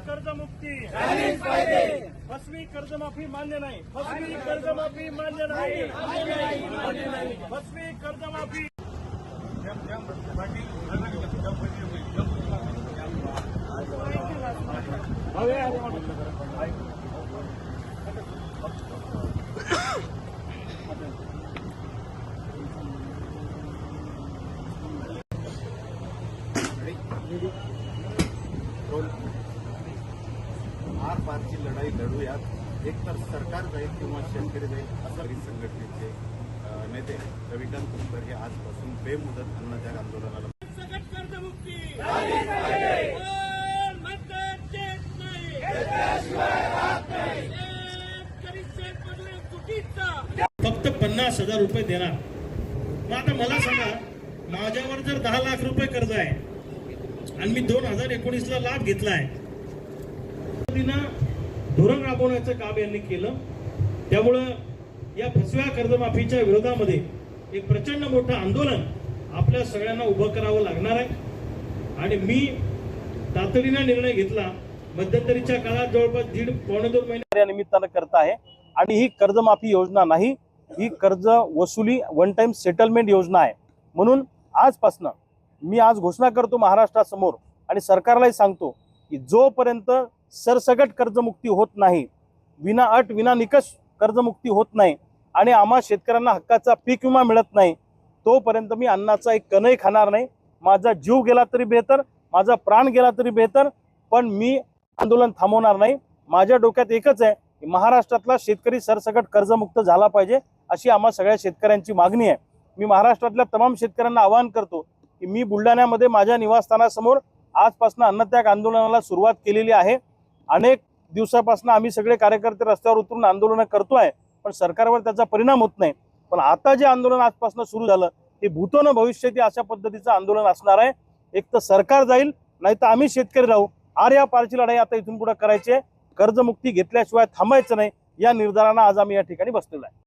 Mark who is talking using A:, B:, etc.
A: कर्जमुक्ती फसवी कर्जमाफी मान्य नाही, फसवी कर्जमाफी मान्य नाही, फसवी कर्जमाफी
B: आर पारची लढाई लढूयात. एकतर सरकार जाईल किंवा शेतकरी जाईल असं संघटनेचे नेते रविकांत तुपकर हे आजपासून बेमुदत अन्नत्याग आंदोलनाला
A: फक्त 50,000 रुपये देणार. मग आता मला सांगा, माझ्यावर जर 10 लाख रुपये कर्ज आहे आणि मी 2019ला लाभ घेतलाय, धोरण राबवण्याचं काम यांनी केलं. त्यामुळं या फसव्या कर्जमाफीच्या विरोधामध्ये एक प्रचंड मोठं आंदोलन आपल्या सगळ्यांना उभं करावं लागणार आहे. आणि मी तातडीने निर्णय घेतला. मध्यंतरीच्या काळात जवळपास 1.5-2 महिने या निमित्तानं करत आहे. आणि ही कर्जमाफी योजना नाही, ही कर्ज वसुली वन टाइम सेटलमेंट योजना आहे. म्हणून आजपासनं मी आज घोषणा करतो महाराष्ट्रासमोर आणि सरकारलाही सांगतो की जोपर्यंत सरसगट कर्जमुक्ती होत नाही, विना अट विना निकष कर्जमुक्ती होत नाही आणि आम्हा शेतकऱ्यांना हक्काचा पीक विमा मिळत नाही, तोपर्यंत मी अन्नाचा एक कणही खाणार नाही. माझा जीव गेला तरी बेहतर, माझा प्राण गेला तरी बेहतर, पण मी आंदोलन थांबवणार नाही. माझ्या डोक्यात एकच आहे की महाराष्ट्रातला शेतकरी सरसगट कर्जमुक्त झाला पाहिजे, अशी आम्हा सगळ्या शेतकऱ्यांची मागणी आहे. मी महाराष्ट्रातल्या तमाम शेतकऱ्यांना आवाहन करतो की मी बुलढाण्यामध्ये माझ्या निवासस्थानासमोर आजपासून अन्नत्याग आंदोलनाला सुरुवात केलेली आहे. अनेक दिवसापासून आम्ही सगळे कार्यकर्ते रस्त्यावर उतरून आंदोलन करतोय, पण सरकारवर त्याचा परिणाम होत नाही. पण आता जे आंदोलन आजपासून सुरू झालं ते भूतोन भविष्यती अशा पद्धतीचं आंदोलन असणार आहे. एक तर सरकार जाईल, नाही तर आम्ही शेतकरी राहू. आर या पारची लढाई आता इथून पुढे करायची आहे. कर्जमुक्ती घेतल्याशिवाय थांबायचं नाही, या निर्धारानं आज आम्ही या ठिकाणी बसलेलो आहे.